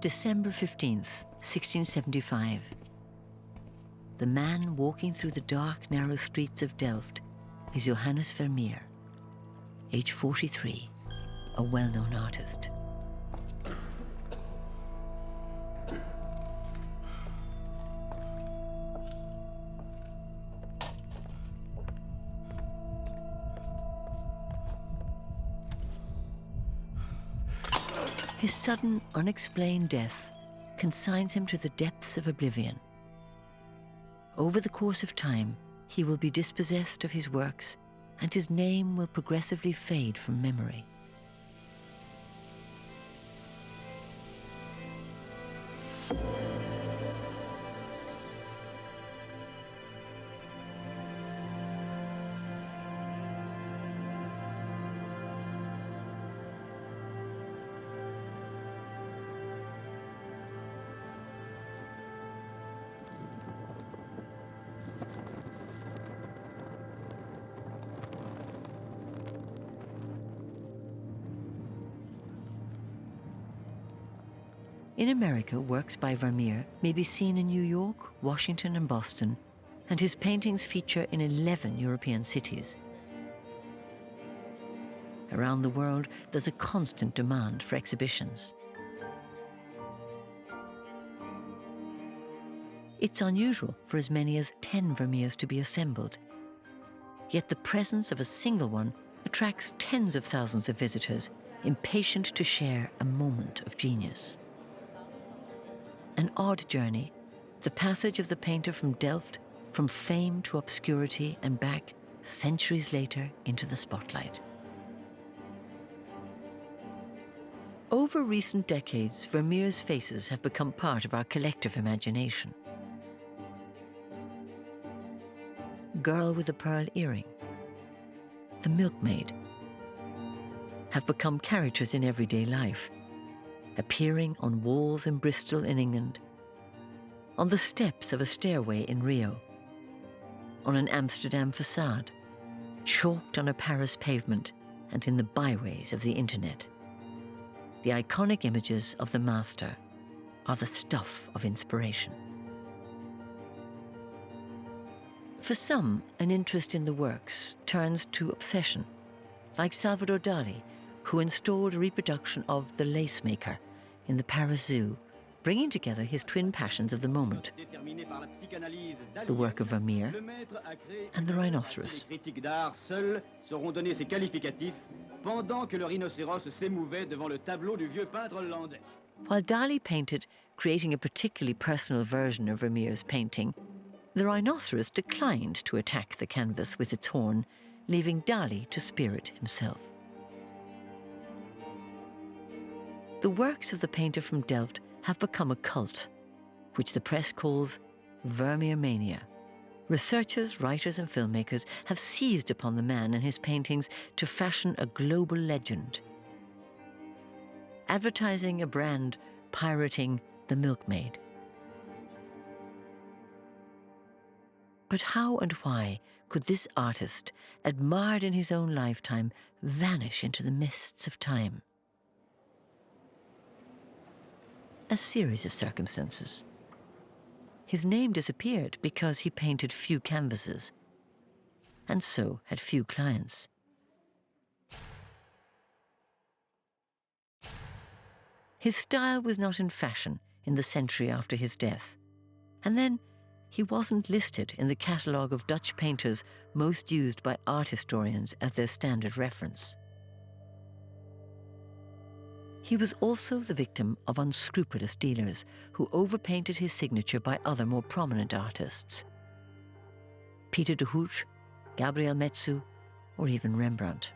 December 15th, 1675. The man walking through the dark, narrow streets of Delft is Johannes Vermeer, age 43, a well-known artist. His sudden, unexplained death consigns him to the depths of oblivion. Over the course of time, he will be dispossessed of his works, and his name will progressively fade from memory. In America, works by Vermeer may be seen in New York, Washington, and Boston, and his paintings feature in 11 European cities. Around the world, there's a constant demand for exhibitions. It's unusual for as many as 10 Vermeers to be assembled, yet the presence of a single one attracts tens of thousands of visitors, impatient to share a moment of genius. An odd journey, the passage of the painter from Delft, from fame to obscurity and back, centuries later, into the spotlight. Over recent decades, Vermeer's faces have become part of our collective imagination. Girl with a pearl earring, the milkmaid, have become characters in everyday life, appearing on walls in Bristol in England, on the steps of a stairway in Rio, on an Amsterdam facade, chalked on a Paris pavement, and in the byways of the internet. The iconic images of the master are the stuff of inspiration. For some, an interest in the works turns to obsession, like Salvador Dali, who installed a reproduction of The Lace Maker in the Paris Zoo, bringing together his twin passions of the moment, the work of Vermeer and the rhinoceros. While Dali painted, creating a particularly personal version of Vermeer's painting, the rhinoceros declined to attack the canvas with its horn, leaving Dali to spear it himself. The works of the painter from Delft have become a cult, which the press calls Vermeer mania. Researchers, writers, and filmmakers have seized upon the man and his paintings to fashion a global legend. Advertising a brand, pirating the milkmaid. But how and why could this artist, admired in his own lifetime, vanish into the mists of time? A series of circumstances. His name disappeared because he painted few canvases, and so had few clients. His style was not in fashion in the century after his death, and then he wasn't listed in the catalogue of Dutch painters most used by art historians as their standard reference. He was also the victim of unscrupulous dealers who overpainted his signature by other more prominent artists. Peter de Hooch, Gabriel Metsu, or even Rembrandt.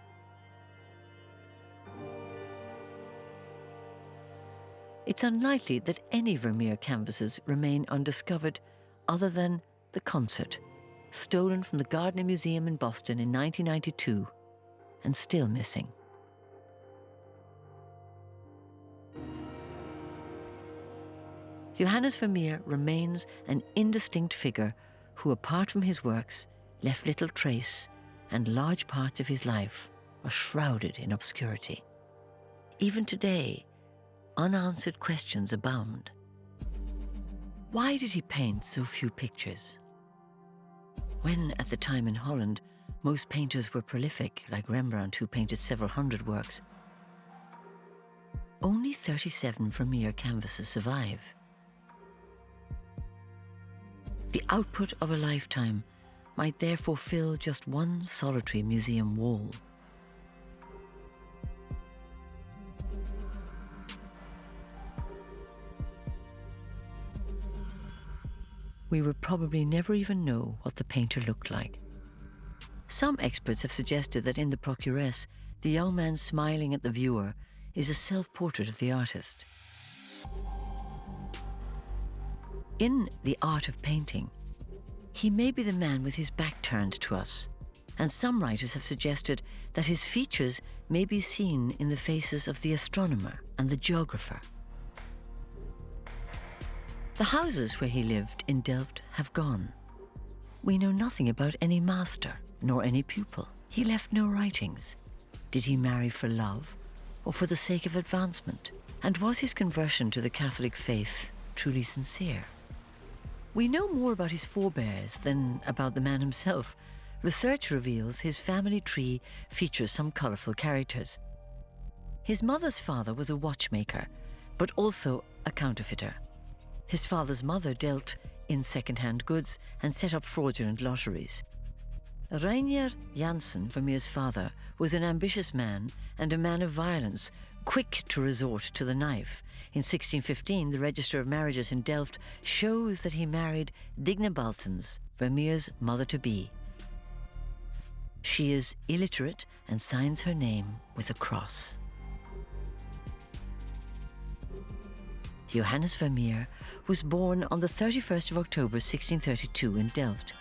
It's unlikely that any Vermeer canvases remain undiscovered other than The Concert, stolen from the Gardner Museum in Boston in 1992 and still missing. Johannes Vermeer remains an indistinct figure who, apart from his works, left little trace, and large parts of his life are shrouded in obscurity. Even today, unanswered questions abound. Why did he paint so few pictures? When, at the time in Holland, most painters were prolific, like Rembrandt, who painted several hundred works, only 37 Vermeer canvases survive. The output of a lifetime might therefore fill just one solitary museum wall. We would probably never even know what the painter looked like. Some experts have suggested that in the Procuress, the young man smiling at the viewer is a self-portrait of the artist. In The Art of Painting, he may be the man with his back turned to us, and some writers have suggested that his features may be seen in the faces of the astronomer and the geographer. The houses where he lived in Delft have gone. We know nothing about any master, nor any pupil. He left no writings. Did he marry for love, or for the sake of advancement? And was his conversion to the Catholic faith truly sincere? We know more about his forebears than about the man himself. Research reveals his family tree features some colourful characters. His mother's father was a watchmaker, but also a counterfeiter. His father's mother dealt in second-hand goods and set up fraudulent lotteries. Reinier Janssen, Vermeer's father, was an ambitious man and a man of violence, quick to resort to the knife. In 1615, the Register of Marriages in Delft shows that he married Digne Baltens, Vermeer's mother-to-be. She is illiterate and signs her name with a cross. Johannes Vermeer was born on the 31st of October 1632 in Delft.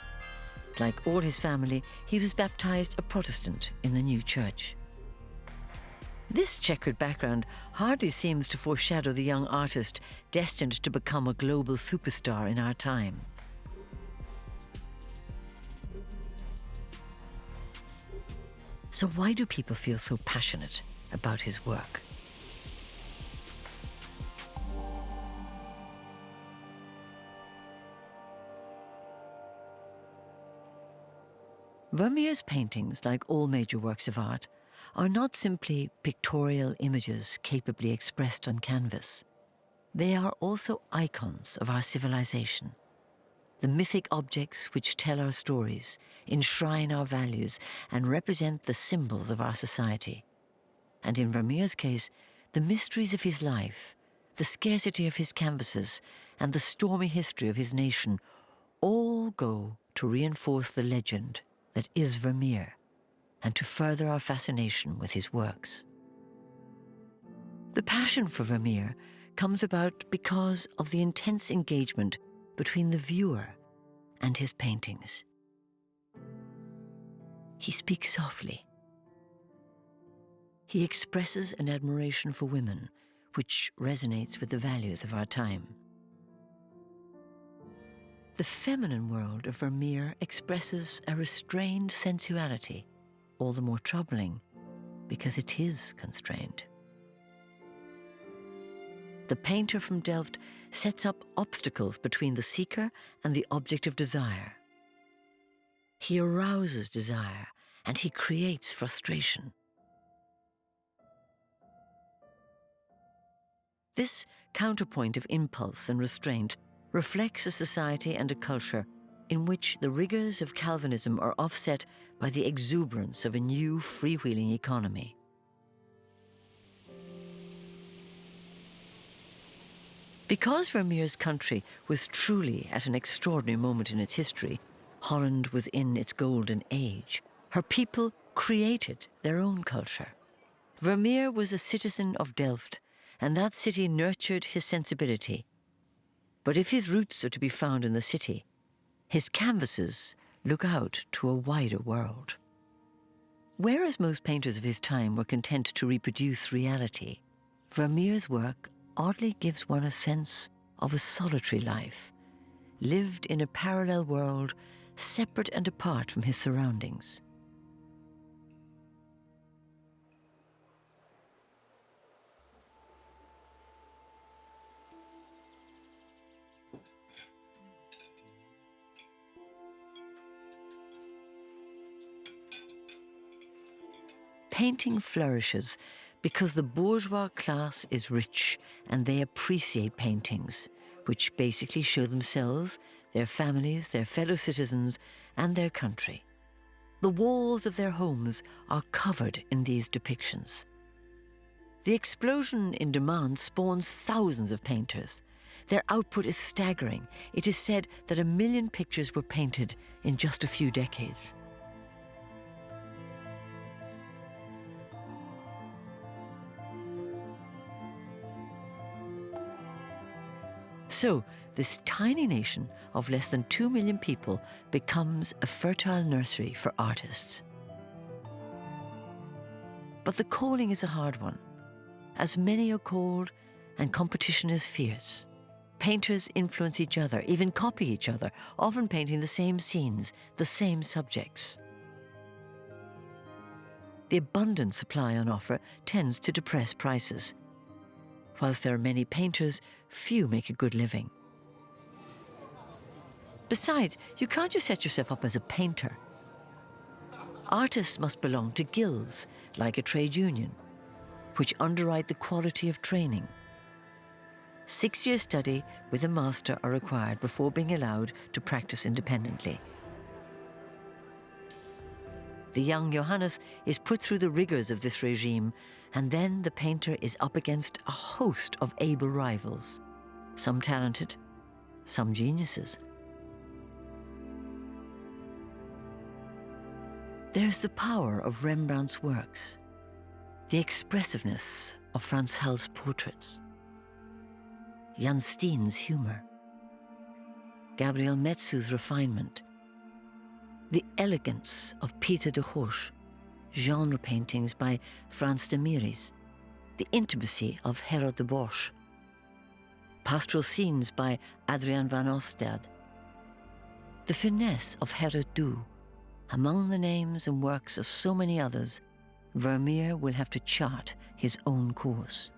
Like all his family, he was baptized a Protestant in the new church. This checkered background hardly seems to foreshadow the young artist destined to become a global superstar in our time. So why do people feel so passionate about his work? Vermeer's paintings, like all major works of art, are not simply pictorial images capably expressed on canvas. They are also icons of our civilization, the mythic objects which tell our stories, enshrine our values, and represent the symbols of our society. And in Vermeer's case, the mysteries of his life, the scarcity of his canvases, and the stormy history of his nation all go to reinforce the legend that is Vermeer, and to further our fascination with his works. The passion for Vermeer comes about because of the intense engagement between the viewer and his paintings. He speaks softly. He expresses an admiration for women, which resonates with the values of our time. The feminine world of Vermeer expresses a restrained sensuality, all the more troubling because it is constrained. The painter from Delft sets up obstacles between the seeker and the object of desire. He arouses desire and he creates frustration. This counterpoint of impulse and restraint reflects a society and a culture in which the rigors of Calvinism are offset by the exuberance of a new freewheeling economy. Because Vermeer's country was truly at an extraordinary moment in its history, Holland was in its golden age, her people created their own culture. Vermeer was a citizen of Delft, and that city nurtured his sensibility. But if his roots are to be found in the city, his canvases look out to a wider world. Whereas most painters of his time were content to reproduce reality, Vermeer's work oddly gives one a sense of a solitary life, lived in a parallel world separate and apart from his surroundings. Painting flourishes because the bourgeois class is rich and they appreciate paintings, which basically show themselves, their families, their fellow citizens, and their country. The walls of their homes are covered in these depictions. The explosion in demand spawns thousands of painters. Their output is staggering. It is said that 1 million pictures were painted in just a few decades. So, this tiny nation of less than 2 million people becomes a fertile nursery for artists. But the calling is a hard one, as many are called and competition is fierce. Painters influence each other, even copy each other, often painting the same scenes, the same subjects. The abundant supply on offer tends to depress prices. Whilst there are many painters, few make a good living. Besides, you can't just set yourself up as a painter. Artists must belong to guilds, like a trade union, which underwrite the quality of training. 6-year study with a master are required before being allowed to practice independently. The young Johannes is put through the rigors of this regime, and then the painter is up against a host of able rivals, some talented, some geniuses. There's the power of Rembrandt's works, the expressiveness of Frans Hal's portraits, Jan Steen's humor, Gabriel Metsu's refinement, the elegance of Pieter de Gooch, genre paintings by Frans de Mieris, the intimacy of Herod de Bosch, pastoral scenes by Adriaan van Ostade, the finesse of Herod Dou. Among the names and works of so many others, Vermeer will have to chart his own course.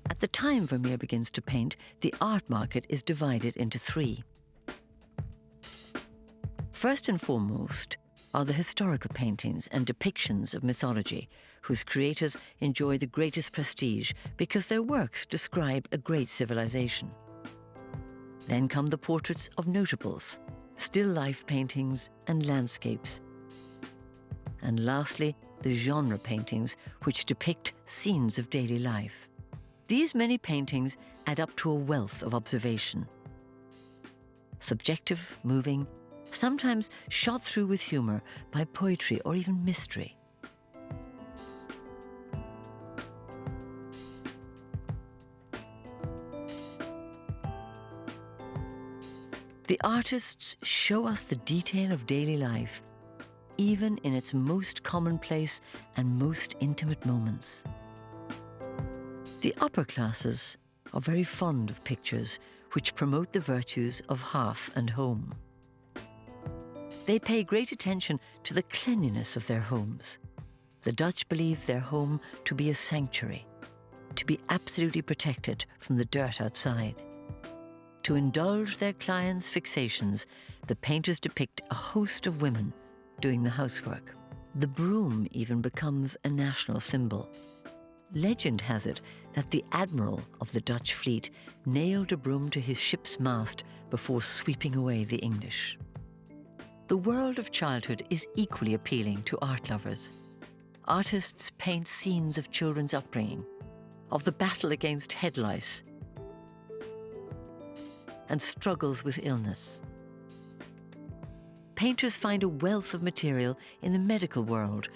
At the time Vermeer begins to paint, the art market is divided into 3. First and foremost are the historical paintings and depictions of mythology, whose creators enjoy the greatest prestige because their works describe a great civilization. Then come the portraits of notables, still life paintings and landscapes. And lastly, the genre paintings, which depict scenes of daily life. These many paintings add up to a wealth of observation. Subjective, moving, sometimes shot through with humor by poetry or even mystery. The artists show us the detail of daily life, even in its most commonplace and most intimate moments. The upper classes are very fond of pictures which promote the virtues of hearth and home. They pay great attention to the cleanliness of their homes. The Dutch believe their home to be a sanctuary, to be absolutely protected from the dirt outside. To indulge their clients' fixations, the painters depict a host of women doing the housework. The broom even becomes a national symbol. Legend has it that the admiral of the Dutch fleet nailed a broom to his ship's mast before sweeping away the English. The world of childhood is equally appealing to art lovers. Artists paint scenes of children's upbringing, of the battle against head lice, and struggles with illness. Painters find a wealth of material in the medical world.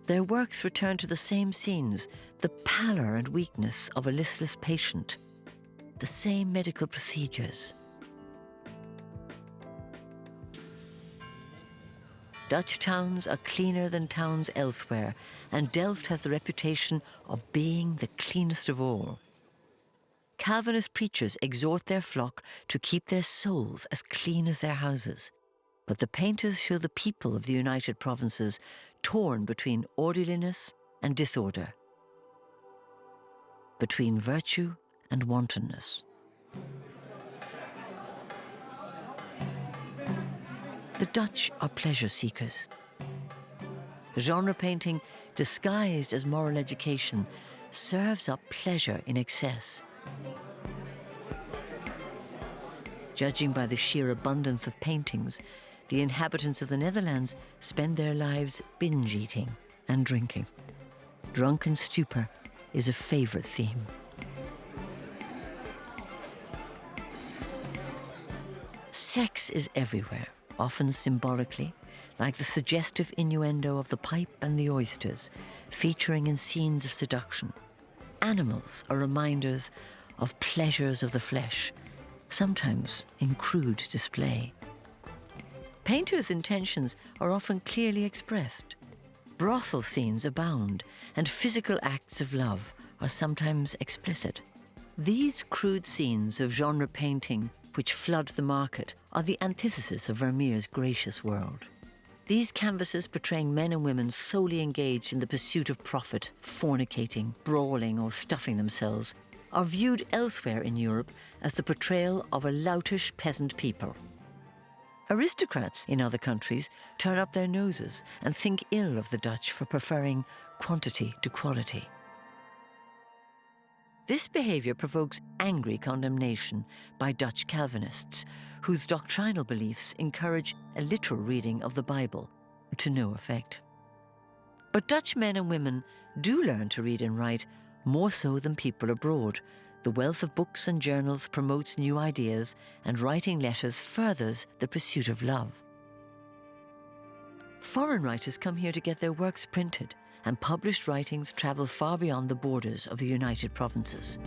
Their works return to the same scenes, the pallor and weakness of a listless patient, the same medical procedures. Dutch towns are cleaner than towns elsewhere, and Delft has the reputation of being the cleanest of all. Calvinist preachers exhort their flock to keep their souls as clean as their houses. But the painters show the people of the United Provinces torn between orderliness and disorder, between virtue and wantonness. The Dutch are pleasure seekers. Genre painting, disguised as moral education, serves up pleasure in excess. Judging by the sheer abundance of paintings, the inhabitants of the Netherlands spend their lives binge-eating and drinking. Drunken stupor is a favorite theme. Sex is everywhere, often symbolically, like the suggestive innuendo of the pipe and the oysters, featuring in scenes of seduction. Animals are reminders of pleasures of the flesh, sometimes in crude display. Painters' intentions are often clearly expressed. Brothel scenes abound, and physical acts of love are sometimes explicit. These crude scenes of genre painting, which flood the market, are the antithesis of Vermeer's gracious world. These canvases portraying men and women solely engaged in the pursuit of profit, fornicating, brawling, or stuffing themselves, are viewed elsewhere in Europe as the portrayal of a loutish peasant people. Aristocrats in other countries turn up their noses and think ill of the Dutch for preferring quantity to quality. This behavior provokes angry condemnation by Dutch Calvinists, whose doctrinal beliefs encourage a literal reading of the Bible, to no effect. But Dutch men and women do learn to read and write more so than people abroad. The wealth of books and journals promotes new ideas, and writing letters furthers the pursuit of love. Foreign writers come here to get their works printed, and published writings travel far beyond the borders of the United Provinces.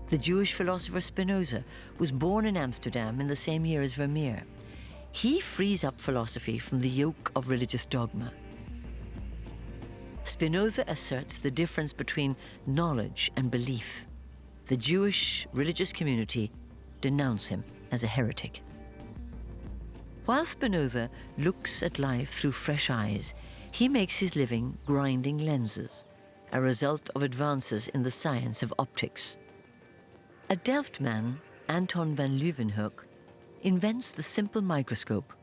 The Jewish philosopher Spinoza was born in Amsterdam in the same year as Vermeer. He frees up philosophy from the yoke of religious dogma. Spinoza asserts the difference between knowledge and belief. The Jewish religious community denounce him as a heretic. While Spinoza looks at life through fresh eyes, he makes his living grinding lenses, a result of advances in the science of optics. A Delft man, Anton van Leeuwenhoek, invents the simple microscope,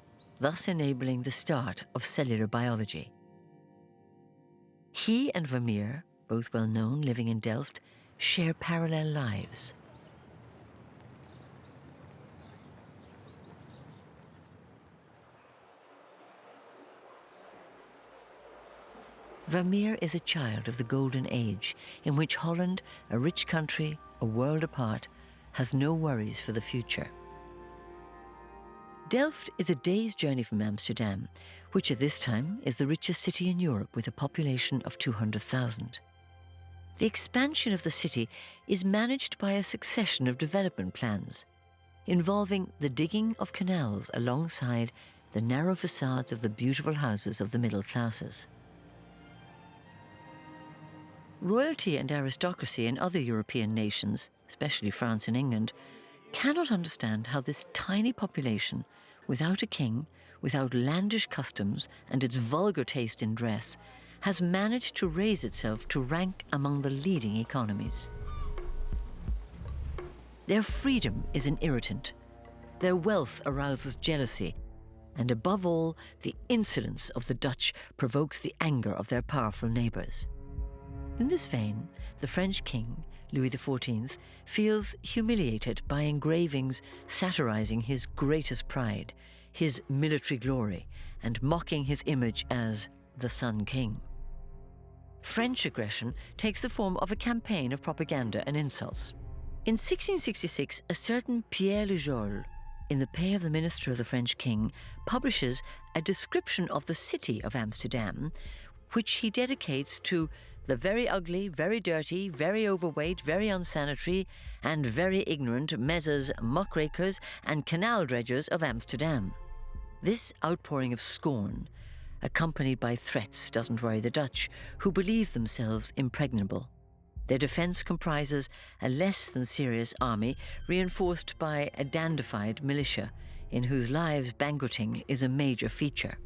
thus enabling the start of cellular biology. He and Vermeer, both well known living in Delft, share parallel lives. Vermeer is a child of the Golden Age, in which Holland, a rich country, a world apart, has no worries for the future. Delft is a day's journey from Amsterdam, which at this time is the richest city in Europe with a population of 200,000. The expansion of the city is managed by a succession of development plans, involving the digging of canals alongside the narrow facades of the beautiful houses of the middle classes. Royalty and aristocracy in other European nations, especially France and England, cannot understand how this tiny population, without a king, without landish customs and its vulgar taste in dress, has managed to raise itself to rank among the leading economies. Their freedom is an irritant. Their wealth arouses jealousy, and above all, the insolence of the Dutch provokes the anger of their powerful neighbours. In this vein, the French king, Louis XIV, feels humiliated by engravings satirizing his greatest pride, his military glory, and mocking his image as the Sun King. French aggression takes the form of a campaign of propaganda and insults. In 1666, a certain Pierre Le Jol, in the pay of the minister of the French king, publishes a description of the city of Amsterdam, which he dedicates to the very ugly, very dirty, very overweight, very unsanitary, and very ignorant Messrs. Muckrakers and canal dredgers of Amsterdam. This outpouring of scorn, accompanied by threats, doesn't worry the Dutch, who believe themselves impregnable. Their defence comprises a less than serious army, reinforced by a dandified militia, in whose lives banqueting is a major feature.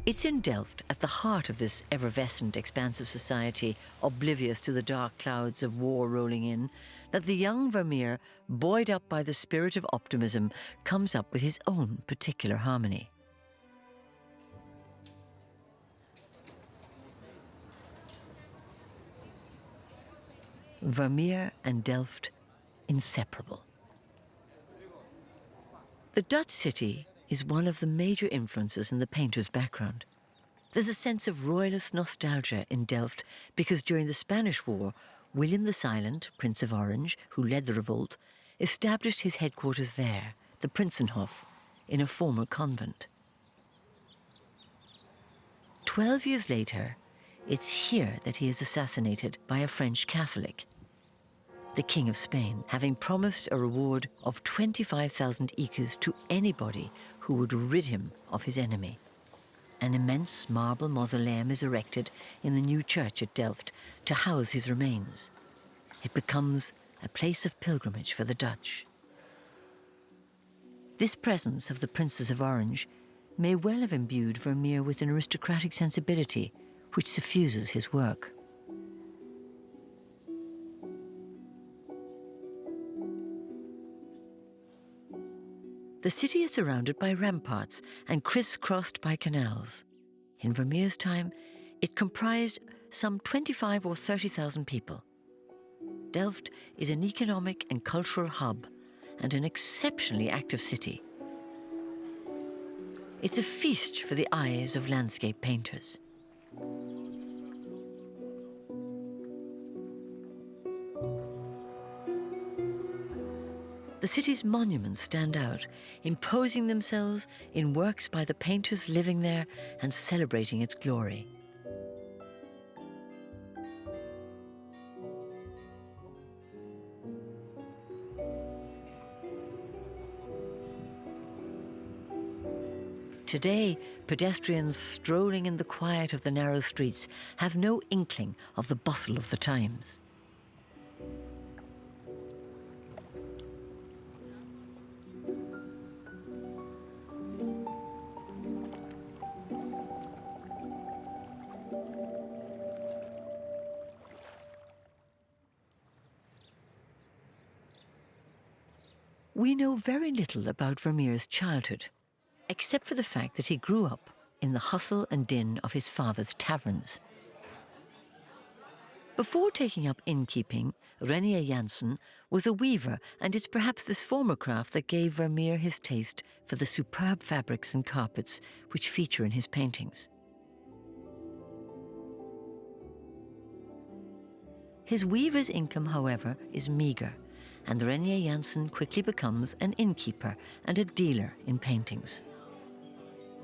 It's in Delft, at the heart of this effervescent, expansive society, oblivious to the dark clouds of war rolling in, that the young Vermeer, buoyed up by the spirit of optimism, comes up with his own particular harmony. Vermeer and Delft, inseparable. The Dutch city is one of the major influences in the painter's background. There's a sense of royalist nostalgia in Delft because during the Spanish War, William the Silent, Prince of Orange, who led the revolt, established his headquarters there, the Prinsenhof, in a former convent. 12 years later, it's here that he is assassinated by a French Catholic, the King of Spain, having promised a reward of 25,000 écus to anybody who would rid him of his enemy. An immense marble mausoleum is erected in the new church at Delft to house his remains. It becomes a place of pilgrimage for the Dutch. This presence of the Princes of Orange may well have imbued Vermeer with an aristocratic sensibility which suffuses his work. The city is surrounded by ramparts and crisscrossed by canals. In Vermeer's time, it comprised some 25 or 30,000 people. Delft is an economic and cultural hub and an exceptionally active city. It's a feast for the eyes of landscape painters. The city's monuments stand out, imposing themselves in works by the painters living there and celebrating its glory. Today, pedestrians strolling in the quiet of the narrow streets have no inkling of the bustle of the times. We know very little about Vermeer's childhood, except for the fact that he grew up in the hustle and din of his father's taverns. Before taking up innkeeping, Reinier Jansen was a weaver, and it's perhaps this former craft that gave Vermeer his taste for the superb fabrics and carpets which feature in his paintings. His weaver's income, however, is meagre, and Reinier Jansen quickly becomes an innkeeper and a dealer in paintings.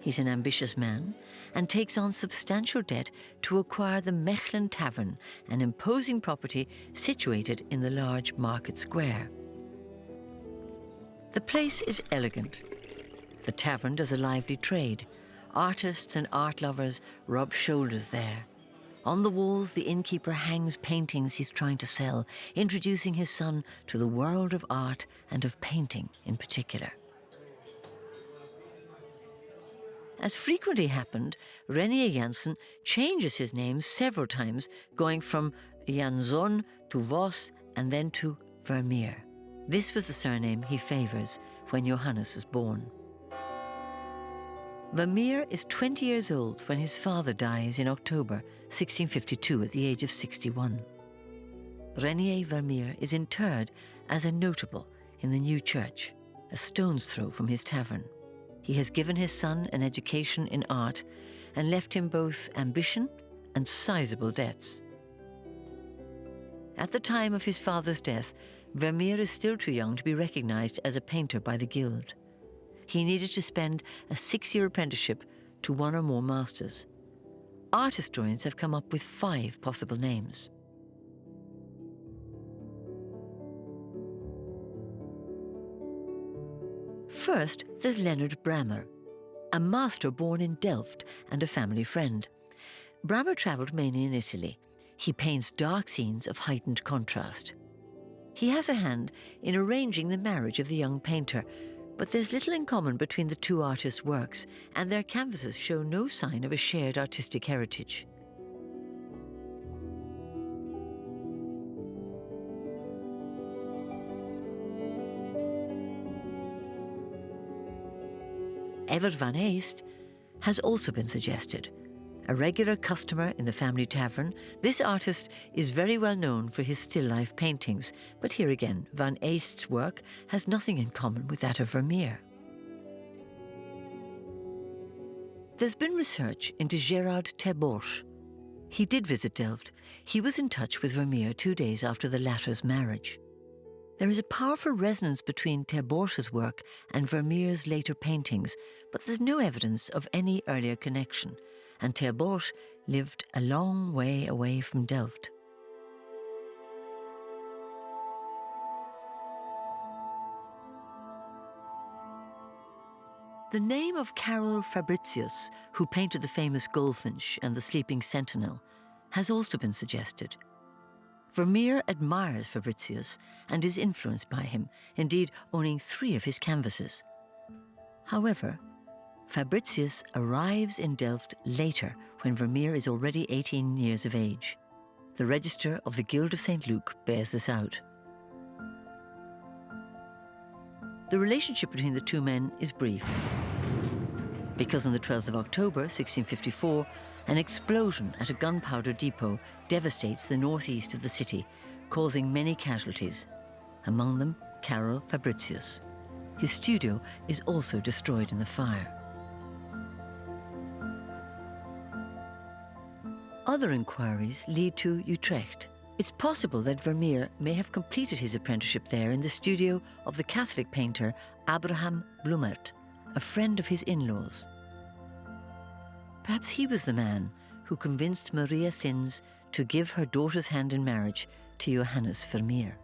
He's an ambitious man and takes on substantial debt to acquire the Mechelen Tavern, an imposing property situated in the large market square. The place is elegant. The tavern does a lively trade. Artists and art lovers rub shoulders there. On the walls, the innkeeper hangs paintings he's trying to sell, introducing his son to the world of art and of painting in particular. As frequently happened, Reinier Jansen changes his name several times, going from Jansson to Vos and then to Vermeer. This was the surname he favors when Johannes is born. Vermeer is 20 years old when his father dies in October 1652 at the age of 61. Reinier Vermeer is interred as a notable in the new church, a stone's throw from his tavern. He has given his son an education in art and left him both ambition and sizable debts. At the time of his father's death, Vermeer is still too young to be recognized as a painter by the Guild. He needed to spend a 6-year apprenticeship to one or more masters. Art historians have come up with 5 possible names. First, there's Leonard Brammer, a master born in Delft and a family friend. Brammer travelled mainly in Italy. He paints dark scenes of heightened contrast. He has a hand in arranging the marriage of the young painter, But there's little in common between the two artists' works, and their canvases show no sign of a shared artistic heritage. Evert van Heest has also been suggested. A regular customer in the family tavern, this artist is very well known for his still life paintings, but here again, van Heest's work has nothing in common with that of Vermeer. There's been research into Gerard ter Borch. He did visit Delft. He was in touch with Vermeer 2 days after the latter's marriage. There is a powerful resonance between ter Borch's work and Vermeer's later paintings, but there's no evidence of any earlier connection, and ter Borch lived a long way away from Delft. The name of Karel Fabritius, who painted the famous Goldfinch and the Sleeping Sentinel, has also been suggested. Vermeer admires Fabritius and is influenced by him, indeed owning 3 of his canvases. However, Fabritius arrives in Delft later when Vermeer is already 18 years of age. The register of the Guild of St. Luke bears this out. The relationship between the 2 men is brief, because on the 12th of October 1654, an explosion at a gunpowder depot devastates the northeast of the city, causing many casualties, among them Karel Fabritius. His studio is also destroyed in the fire. Other inquiries lead to Utrecht. It's possible that Vermeer may have completed his apprenticeship there in the studio of the Catholic painter Abraham Bloemert, a friend of his in-laws. Perhaps he was the man who convinced Maria Thins to give her daughter's hand in marriage to Johannes Vermeer.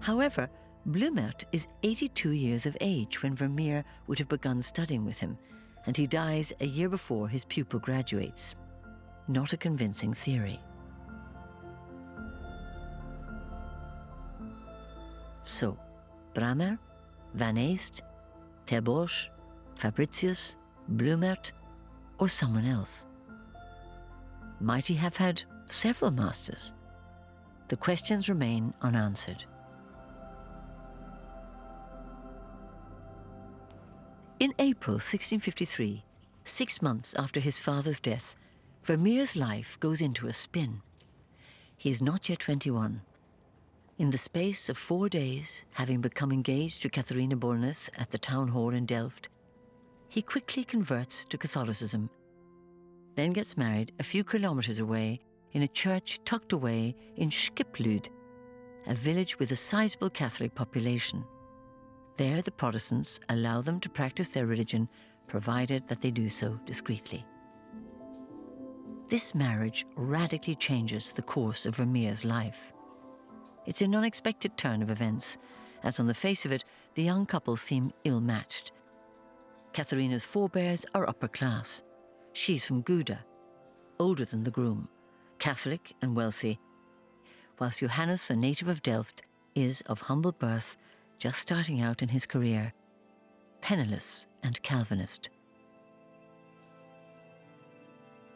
However, Bloemert is 82 years of age when Vermeer would have begun studying with him, and he dies a year before his pupil graduates. Not a convincing theory. So, Bramer, Van Heest, ter Borch, Fabritius, Bloemert, or someone else? Might he have had several masters? The questions remain unanswered. In April 1653, 6 months after his father's death, Vermeer's life goes into a spin. He is not yet 21. In the space of 4 days, having become engaged to Catharina Bolnes at the town hall in Delft, he quickly converts to Catholicism, then gets married a few kilometers away in a church tucked away in Schipluid, a village with a sizable Catholic population. There the Protestants allow them to practice their religion, provided that they do so discreetly. This marriage radically changes the course of Vermeer's life. It's an unexpected turn of events, as on the face of it, the young couple seem ill-matched. Catharina's forebears are upper class. She's from Gouda, older than the groom, Catholic and wealthy, whilst Johannes, a native of Delft, is of humble birth, just starting out in his career, penniless and Calvinist.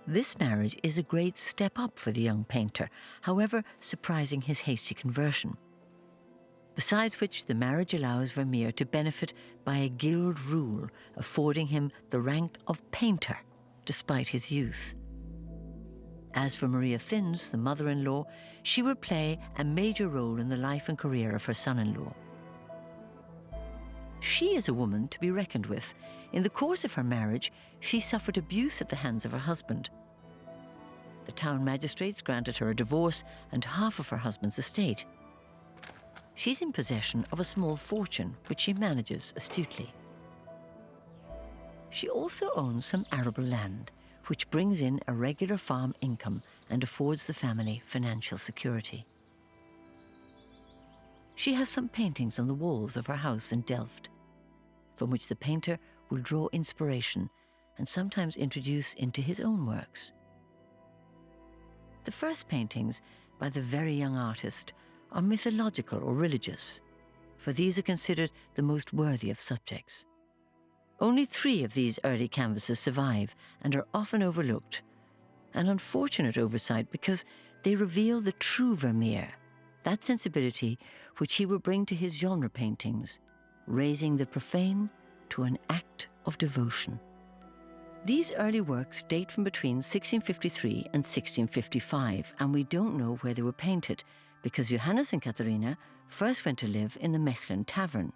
This marriage is a great step up for the young painter, however surprising his hasty conversion. Besides which, the marriage allows Vermeer to benefit by a guild rule affording him the rank of painter, despite his youth. As for Maria Thins, the mother-in-law, she will play a major role in the life and career of her son-in-law. She is a woman to be reckoned with. In the course of her marriage, she suffered abuse at the hands of her husband. The town magistrates granted her a divorce and half of her husband's estate. She's in possession of a small fortune, which she manages astutely. She also owns some arable land, which brings in a regular farm income and affords the family financial security. She has some paintings on the walls of her house in Delft, from which the painter will draw inspiration and sometimes introduce into his own works. The first paintings by the very young artist are mythological or religious. for these are considered the most worthy of subjects. Only 3 of these early canvases survive and are often overlooked, an unfortunate oversight because they reveal the true Vermeer, that sensibility which he will bring to his genre paintings, raising the profane to an act of devotion. These early works date from between 1653 and 1655, and we don't know where they were painted, because Johannes and Katharina first went to live in the Mechelen tavern.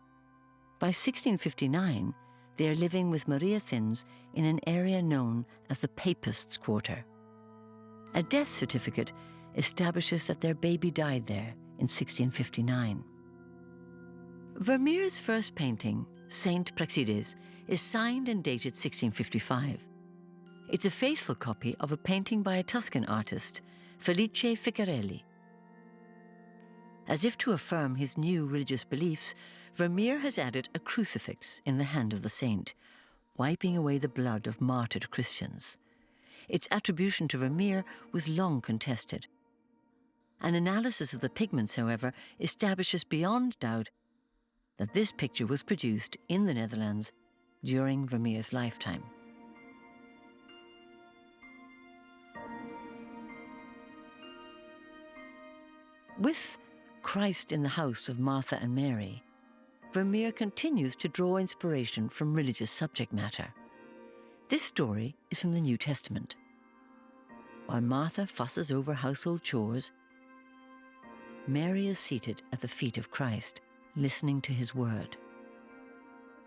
By 1659, they are living with Maria Thins in an area known as the Papists' Quarter. A death certificate establishes that their baby died there in 1659. Vermeer's first painting, Saint Praxides, is signed and dated 1655. It's a faithful copy of a painting by a Tuscan artist, Felice Ficcarelli. As if to affirm his new religious beliefs, Vermeer has added a crucifix in the hand of the saint, wiping away the blood of martyred Christians. Its attribution to Vermeer was long contested. An analysis of the pigments, however, establishes beyond doubt that this picture was produced in the Netherlands during Vermeer's lifetime. With Christ in the house of Martha and Mary, Vermeer continues to draw inspiration from religious subject matter. This story is from the New Testament. While Martha fusses over household chores, Mary is seated at the feet of Christ, listening to his word.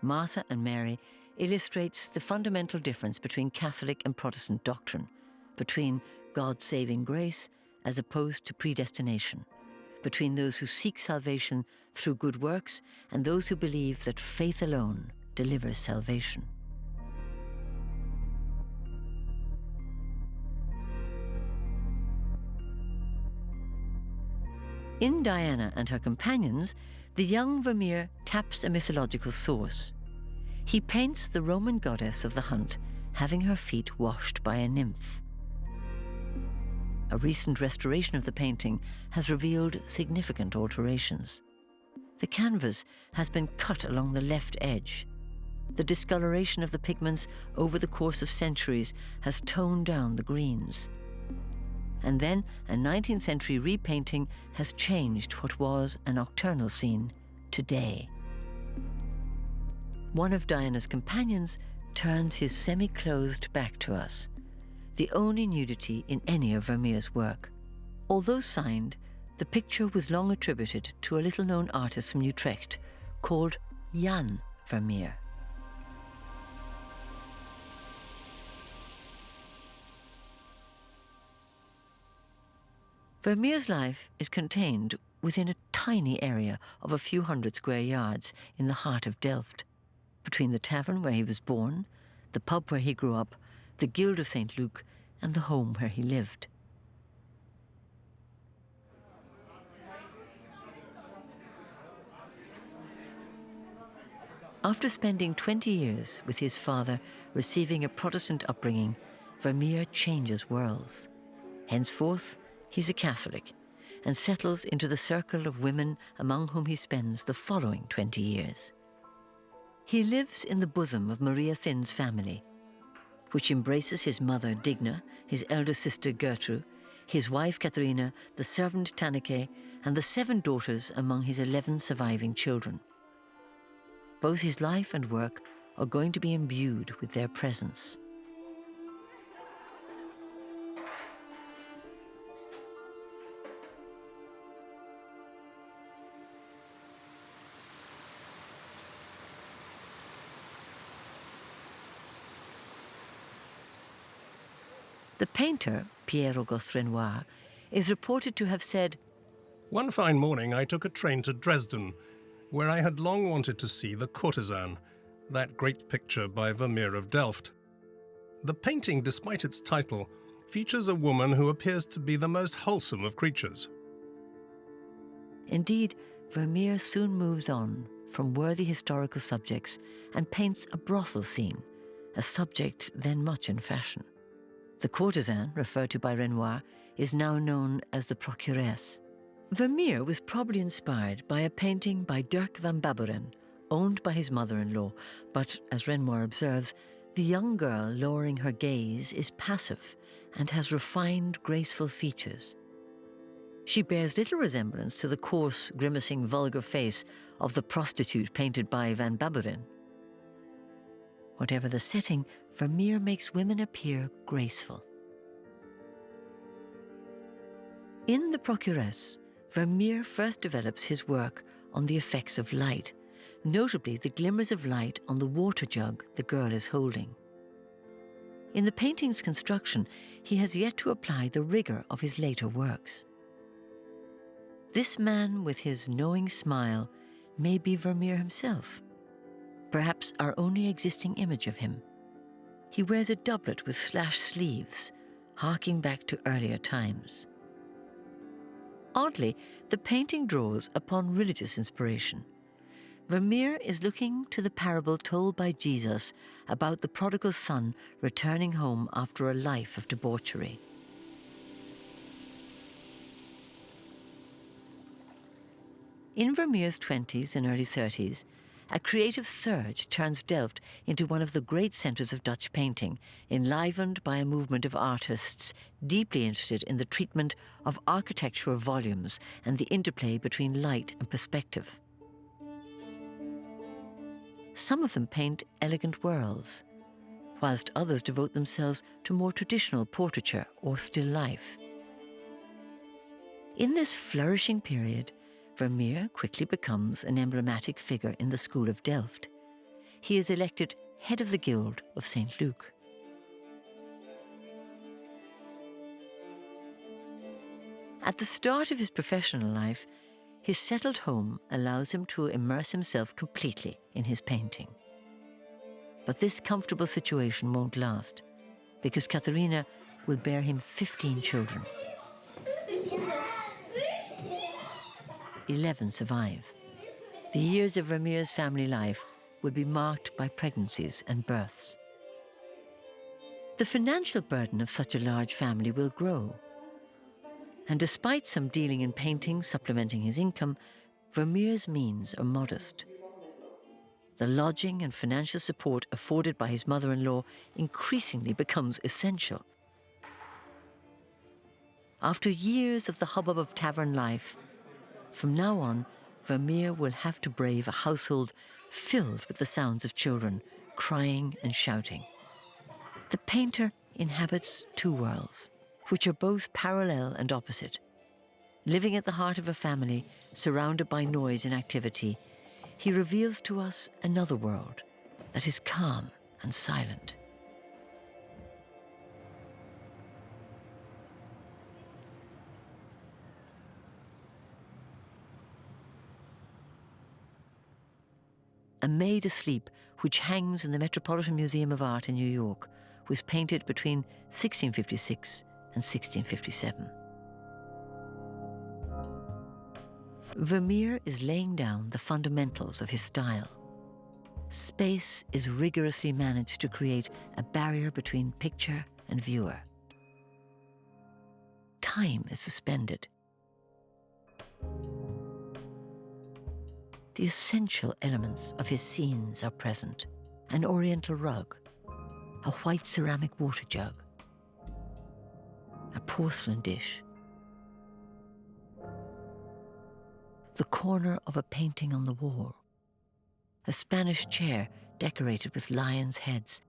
Martha and Mary illustrates the fundamental difference between Catholic and Protestant doctrine, between God's saving grace as opposed to predestination, between those who seek salvation through good works and those who believe that faith alone delivers salvation. In Diana and her companions, the young Vermeer taps a mythological source. He paints the Roman goddess of the hunt having her feet washed by a nymph. A recent restoration of the painting has revealed significant alterations. The canvas has been cut along the left edge. The discoloration of the pigments over the course of centuries has toned down the greens. And then a 19th century repainting has changed what was a nocturnal scene to day. One of Diana's companions turns his semi-clothed back to us, the only nudity in any of Vermeer's work. Although signed, the picture was long attributed to a little-known artist from Utrecht called Jan Vermeer. Vermeer's life is contained within a tiny area of a few hundred square yards in the heart of Delft, between the tavern where he was born, the pub where he grew up, the Guild of St. Luke, and the home where he lived. After spending 20 years with his father receiving a Protestant upbringing, Vermeer changes worlds. Henceforth, he's a Catholic and settles into the circle of women among whom he spends the following 20 years. He lives in the bosom of Maria Thins' family, which embraces his mother Digna, his elder sister Gertrude, his wife Katharina, the servant Tanneke, and the 7 daughters among his 11 surviving children. Both his life and work are going to be imbued with their presence. The painter, Pierre-Auguste Renoir, is reported to have said, "One fine morning I took a train to Dresden, where I had long wanted to see The Courtesan, that great picture by Vermeer of Delft. The painting, despite its title, features a woman who appears to be the most wholesome of creatures." Indeed, Vermeer soon moves on from worthy historical subjects and paints a brothel scene, a subject then much in fashion. The courtesan, referred to by Renoir, is now known as the procuress. Vermeer was probably inspired by a painting by Dirk van Baburen, owned by his mother-in-law, but, as Renoir observes, the young girl lowering her gaze is passive and has refined, graceful features. She bears little resemblance to the coarse, grimacing, vulgar face of the prostitute painted by van Baburen. Whatever the setting, Vermeer makes women appear graceful. In The Procuress, Vermeer first develops his work on the effects of light, notably the glimmers of light on the water jug the girl is holding. In the painting's construction, he has yet to apply the rigor of his later works. This man with his knowing smile may be Vermeer himself, perhaps our only existing image of him. He wears a doublet with slashed sleeves, harking back to earlier times. Oddly, the painting draws upon religious inspiration. Vermeer is looking to the parable told by Jesus about the prodigal son returning home after a life of debauchery. In Vermeer's 20s and early 30s, a creative surge turns Delft into one of the great centres of Dutch painting, enlivened by a movement of artists deeply interested in the treatment of architectural volumes and the interplay between light and perspective. Some of them paint elegant worlds, whilst others devote themselves to more traditional portraiture or still life. In this flourishing period, Vermeer quickly becomes an emblematic figure in the school of Delft. He is elected head of the Guild of St. Luke. At the start of his professional life, his settled home allows him to immerse himself completely in his painting. But this comfortable situation won't last, because Katharina will bear him 15 children. 11 survive. The years of Vermeer's family life will be marked by pregnancies and births. The financial burden of such a large family will grow. And despite some dealing in painting supplementing his income, Vermeer's means are modest. The lodging and financial support afforded by his mother-in-law increasingly becomes essential. After years of the hubbub of tavern life, from now on, Vermeer will have to brave a household filled with the sounds of children, crying and shouting. The painter inhabits two worlds, which are both parallel and opposite. Living at the heart of a family, surrounded by noise and activity, he reveals to us another world that is calm and silent. A Maid Asleep, which hangs in the Metropolitan Museum of Art in New York, was painted between 1656 and 1657. Vermeer is laying down the fundamentals of his style. Space is rigorously managed to create a barrier between picture and viewer. Time is suspended. The essential elements of his scenes are present: an oriental rug, a white ceramic water jug, a porcelain dish, the corner of a painting on the wall, a Spanish chair decorated with lions' heads,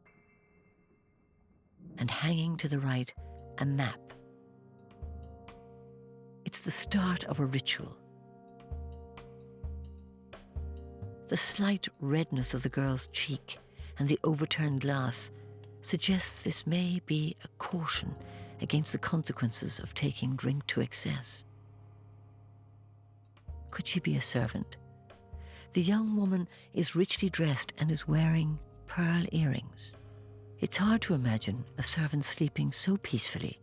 and hanging to the right, a map. It's the start of a ritual. The slight redness of the girl's cheek and the overturned glass suggests this may be a caution against the consequences of taking drink to excess. Could she be a servant? The young woman is richly dressed and is wearing pearl earrings. It's hard to imagine a servant sleeping so peacefully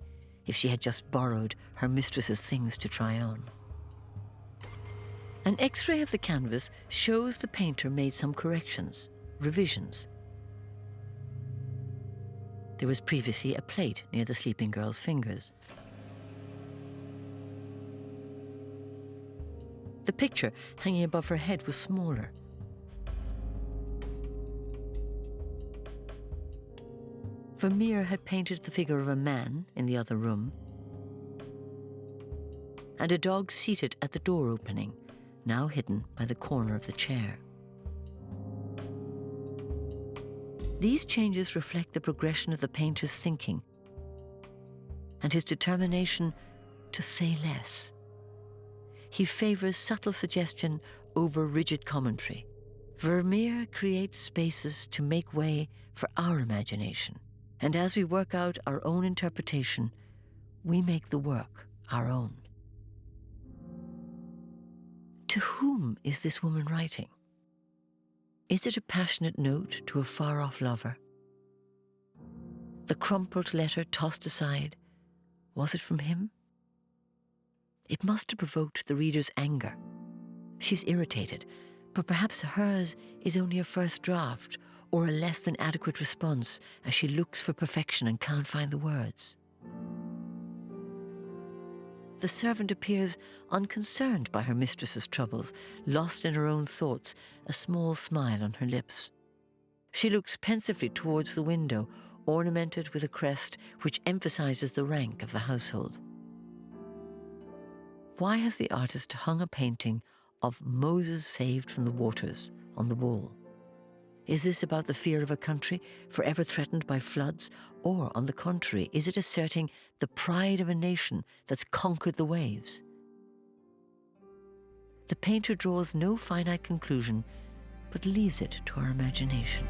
if she had just borrowed her mistress's things to try on. An X-ray of the canvas shows the painter made some corrections, revisions. There was previously a plate near the sleeping girl's fingers. The picture hanging above her head was smaller. Vermeer had painted the figure of a man in the other room and a dog seated at the door opening, now hidden by the corner of the chair. These changes reflect the progression of the painter's thinking and his determination to say less. He favors subtle suggestion over rigid commentary. Vermeer creates spaces to make way for our imagination, and as we work out our own interpretation, we make the work our own. To whom is this woman writing? Is it a passionate note to a far-off lover? The crumpled letter tossed aside, was it from him? It must have provoked the reader's anger. She's irritated, but perhaps hers is only a first draft or a less than adequate response as she looks for perfection and can't find the words. The servant appears unconcerned by her mistress's troubles, lost in her own thoughts, a small smile on her lips. She looks pensively towards the window, ornamented with a crest which emphasizes the rank of the household. Why has the artist hung a painting of Moses saved from the waters on the wall? Is this about the fear of a country forever threatened by floods? Or, on the contrary, is it asserting the pride of a nation that's conquered the waves? The painter draws no finite conclusion, but leaves it to our imagination.